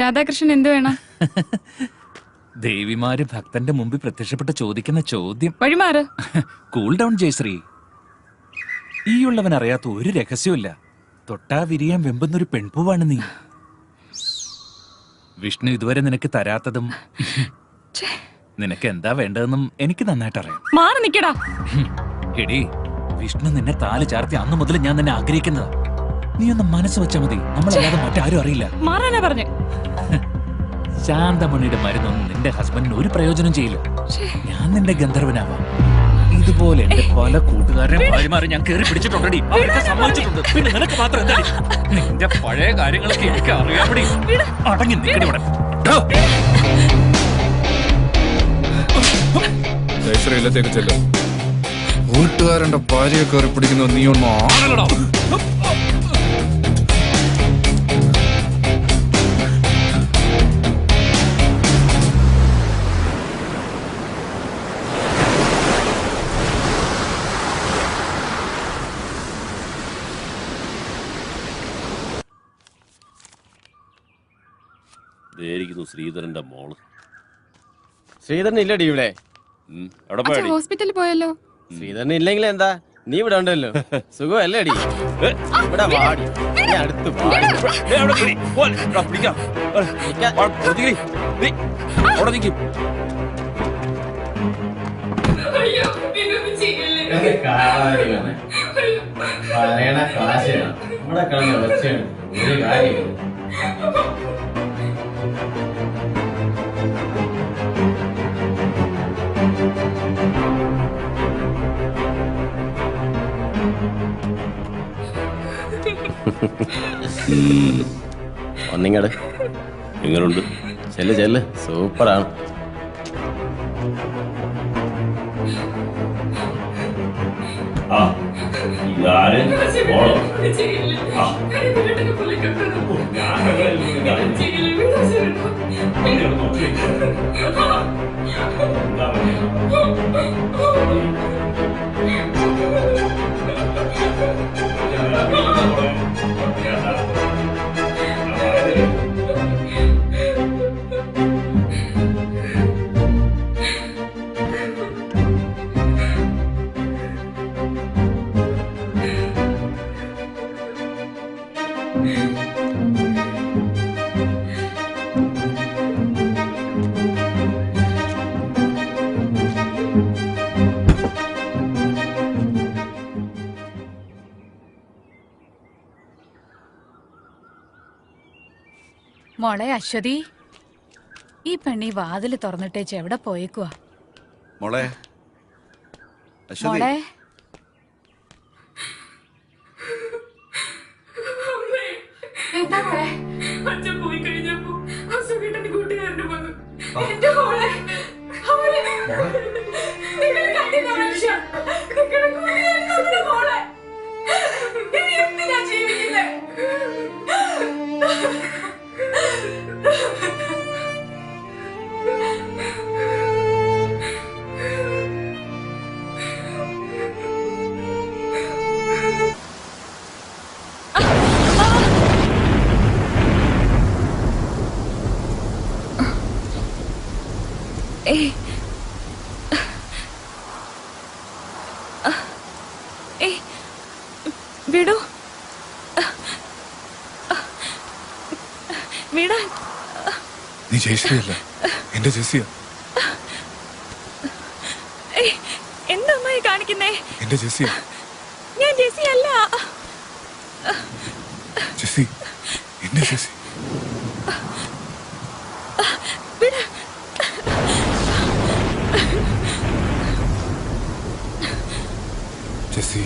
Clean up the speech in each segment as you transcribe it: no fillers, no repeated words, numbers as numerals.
രാധാകൃഷ്ണൻ എന്ത് വേണം? ദേവിമാര് ഭക്തന്റെ മുമ്പിൽ പ്രത്യക്ഷപ്പെട്ട് ചോദിക്കുന്ന ചോദ്യം. വഴിമാറ്. Cool down Jayashree. ഈയുള്ളവൻ അറിയാത്ത ഒരു രഹസ്യമില്ല. തൊട്ടാ വിരിയാൻ വെമ്പുന്നൊരു പെൺപൂവാണ് നീ. വിഷ്ണു ഇതുവരെ നിനക്ക് തരാത്തതും നിനക്ക് എന്താ വേണ്ടതെന്നും എനിക്ക് നന്നായിട്ട് അറിയാം. മാറി നിക്കടാ. എടി, വിഷ്ണു നിന്നെ താല് ചാർത്തി അന്ന് മുതൽ ഞാൻ നിന്നെ ആഗ്രഹിക്കുന്നതാ. നീ ഒന്ന് മനസ്സ് വെച്ചാ മതി, നമ്മളല്ലാതെ മറ്റാരും അറിയില്ല. മാറാനാ പറഞ്ഞേ. ശാന്തമണിയുടെ മരുന്നൊന്നും നിന്റെ ഹസ്ബൻഡിന് ഒരു പ്രയോജനം ചെയ്യില്ല. ഞാൻ നിന്റെ ഗന്ധർവനാവാം. ഇതുപോലെ എന്റെ പല കൂട്ടുകാരെ ഭാര്യമാരെ ഞാൻ കേറി പിടിച്ചിട്ടുണ്ടടി. അവർക്ക് സമ്മതിച്ചിട്ടുണ്ട്. പിന്നെ നിനക്ക് മാത്രം എന്താ? നിന്റെ പഴയ കാര്യങ്ങളൊക്കെ എനിക്ക് അറിയാമടി. അടങ്ങി നിൽക്കടി ഇവിടെ. ജയശ്രീയിലത്തേക്ക് ചെല്ലും. കൂട്ടുകാരന്റെ ഭാര്യയെ കയറി പിടിക്കുന്ന നീ ഒന്നും ആണല്ലോ. ശ്രീധരന്റെ മോള്. ശ്രീധരൻ ഇല്ലടി ഇവിടെ. ഹോസ്പിറ്റലിൽ പോയല്ലോ. ശ്രീധരൻ ഇല്ലെങ്കിൽ എന്താ, നീ ഇവിടെ ഉണ്ടല്ലോ. സുഖമല്ലേ അടി? ഇവിടെ വാടി, അടുത്ത് ഒന്നിങ്ങട് എങ്ങനുണ്ട്? ചെല്ല് ചെല്ല്, സൂപ്പറാണ്. മോളെ അശ്വതി, ഈ പെണ്ണി വാതില് തുറന്നിട്ടേച്ച് എവിടെ പോയേക്കുവാ? മോളെ മോളെ അച്ഛൻ പോയി കഴിഞ്ഞപ്പോ കൂട്ടുകാരന് വന്നു. എന്തിനാ ജീവിക്കുന്നേ? വിടൂ. വിടാൻ. നീ ജയശ്രീയല്ല, എന്റെ ജെസ്സിയാ. എന്താ അമ്മായി കാണിക്കുന്നേ? എന്റെ ജെസ്സിയാ. ഞാൻ ജെസ്സി അല്ല. ജെസ്സി, എന്റെ ജെസ്സി. ജെസ്സി,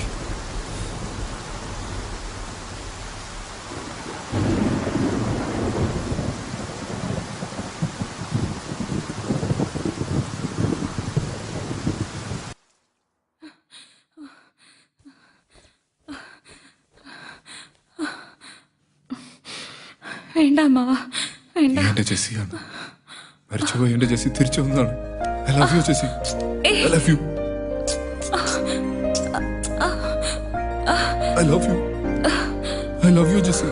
വേണ്ട അമ്മാവാ, വേണ്ട. എന്റെ ജെസ്സിയാണ്. മരിച്ചുപോയി എന്റെ ജെസ്സി തിരിച്ചു വന്നതാണ്. I love you Jessy, I love you, I love you, I love you Jessy.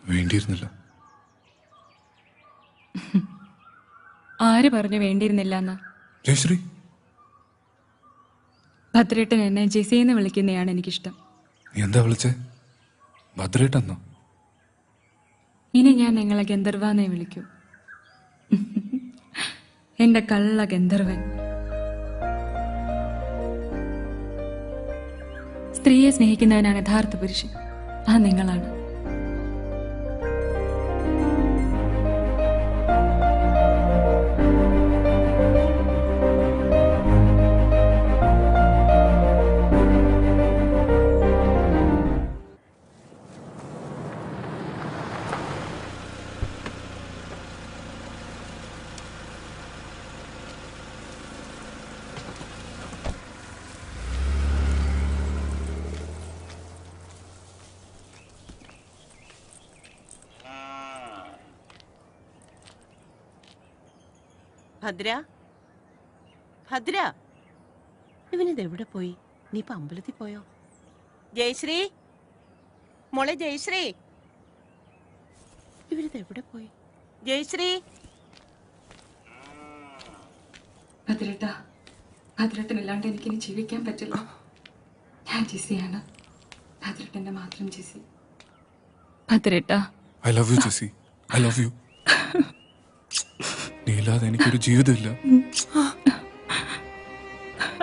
വേണ്ടിയിരുന്നില്ല. ആര് പറഞ്ഞു വേണ്ടിയിരുന്നില്ല എന്ന്? ജയശ്രീ, ഭദ്രേട്ടൻ എന്നെ ജെസിന്ന് വിളിക്കുന്നതാണ് എനിക്കിഷ്ടം. നീ എന്താ വിളിച്ചേ? ഭദ്രേട്ടെന്നോ? ഇനി ഞാൻ നിങ്ങളെ ഗന്ധർവാന്നേ വിളിക്കൂ. എന്റെ കള്ള ഗന്ധർവൻ. സ്ത്രീയെ സ്നേഹിക്കുന്നവനാണ് യഥാർത്ഥ പുരുഷൻ. ആ നിങ്ങളാണ്. ഭദ്ര, ഭദ്ര, ഇവനിത് എവിടെ പോയി? നീ ഇപ്പൊ അമ്പലത്തിൽ പോയോ? ജയശ്രീ, മോളെ ജയശ്രീ, ഇവനിത് എവിടെ പോയി? ജയശ്രീ, ഭദ്രേട്ട, ഭദ്രേട്ടനില്ലാണ്ട് എനിക്കിനി ജീവിക്കാൻ പറ്റില്ല. ഞാൻ ജെസിയാണ്, ഭദ്രേട്ടന്റെ മാത്രം ജെസി. ഭദ്രേട്ട, I love you Jessy, I love you. നീ ഇല്ലാതെ എനിക്കൊരു ജീവിതമില്ല.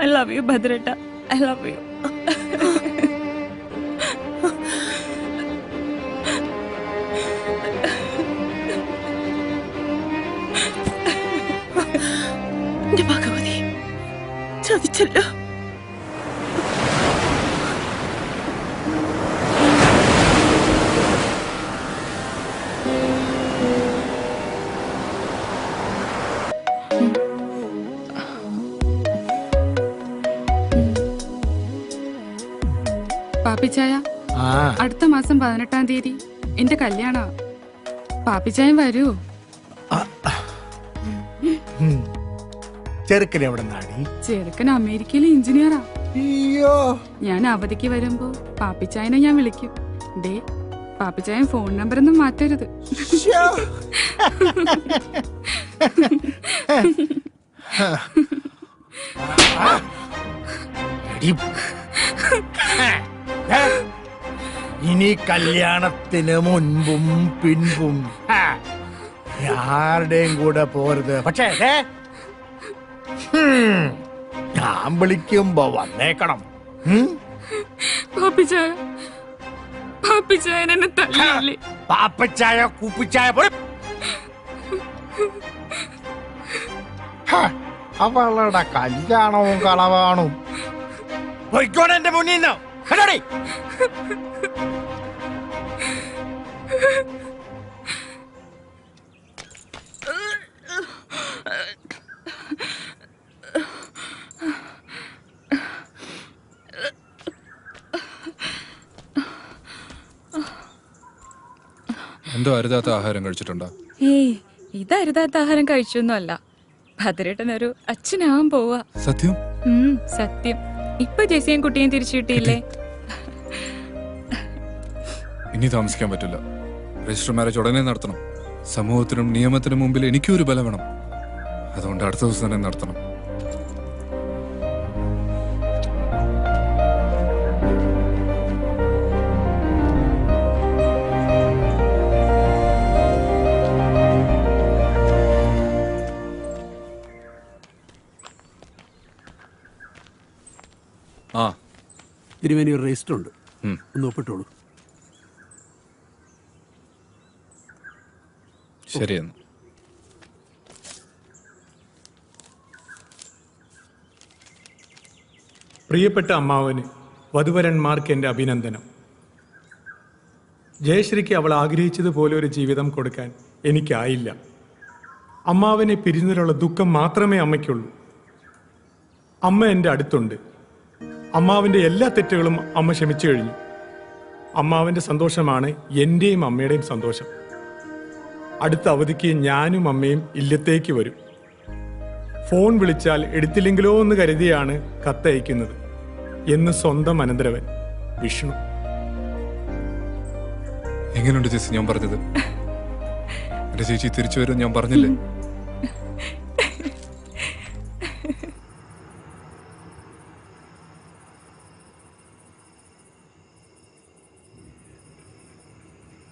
ഐ ലവ് യു ഭദ്രേട്ട, ഐ ലവ് യു. എന്റെ ഭഗവതി, ചതിച്ചല്ലോ. പാപ്പിച്ചായ, അടുത്ത മാസം 18-ാം തീയതി എന്റെ കല്യാണ. പാപ്പിച്ചായം വരൂ. ചെറുക്കൻ എവിടെ നാടി? ചെറുക്കൻ അമേരിക്കയിലെ എഞ്ചിനീയറാ. അയ്യോ, ഞാൻ അവധിക്ക് വരുമ്പോ പാപ്പിച്ചായനെ ഞാൻ വിളിക്കും. ദേ, പാപ്പിച്ചായൻ ഫോൺ നമ്പർ ഒന്നും മാറ്റരുത്. ഇനി കല്യാണത്തിന് മുൻപും പിൻപും ആരുടെയും കൂടെ പോരുത്. പക്ഷേ ഞാൻ വിളിക്കുമ്പോ വന്നേക്കണം. പാപ്പിച്ചായ, പാപ്പിച്ചായൻ എന്നെ തല്ലില്ലേ? പാപ്പച്ചായ കുപ്പിച്ചായ പോലെ അവളുടെ കല്യാണവും കളവാണും. പോയിക്കോടെ എന്റെ മുന്നിൽ നിന്ന്. എന്തോ അരുതാത്ത ആഹാരം കഴിച്ചിട്ടുണ്ടോ? ഏയ്, ഇത് അരുതാത്ത ആഹാരം കഴിച്ചൊന്നുമല്ല. ഭദ്രേട്ടനൊരു അച്ഛനാവാൻ പോവാ. സത്യം? സത്യം. ഇപ്പൊ ജെസിയും കുട്ടിയും തിരിച്ചു കിട്ടിയില്ലേ? ഇനി താമസിക്കാൻ പറ്റില്ല. രജിസ്റ്റർ മാരേജ് ഉടനെ നടത്തണം. സമൂഹത്തിനും നിയമത്തിനും മുമ്പിൽ എനിക്കും ഒരു ബലം വേണം. അതുകൊണ്ട് അടുത്ത ദിവസം തന്നെ നടത്തണം. ആ തിരുമേനി ഒരു രജിസ്റ്റർ ഉണ്ട്, ഉം. ഒന്ന് ഒപ്പിട്ടോളൂ. ശരിയെന്ന്. പ്രിയപ്പെട്ട അമ്മാവന് വധുവരന്മാർക്ക് എൻ്റെ അഭിനന്ദനം. ജയശ്രീക്ക് അവൾ ആഗ്രഹിച്ചതുപോലെ ഒരു ജീവിതം കൊടുക്കാൻ എനിക്കായില്ല. അമ്മാവനെ പിരിഞ്ഞതിലുള്ള ദുഃഖം മാത്രമേ അമ്മയ്ക്കുള്ളൂ. അമ്മ എൻ്റെ അടുത്തുണ്ട്. അമ്മാവിൻ്റെ എല്ലാ തെറ്റുകളും അമ്മ ക്ഷമിച്ചു കഴിഞ്ഞു. അമ്മാവൻ്റെ സന്തോഷമാണ് എൻ്റെയും അമ്മയുടെയും സന്തോഷം. അടുത്ത അവധിക്ക് ഞാനും അമ്മയും ഇല്ലത്തേക്ക് വരും. ഫോൺ വിളിച്ചാൽ എടുത്തില്ലെങ്കിലോ എന്ന് കരുതിയാണ് കത്തയക്കുന്നത് എന്ന് സ്വന്തം അനന്തരവൻ വിഷ്ണു. എങ്ങനെയുണ്ട് ചേച്ചി ഞാൻ പറഞ്ഞത്? എന്റെ ചേച്ചി തിരിച്ചു വരും ഞാൻ പറഞ്ഞില്ലേ?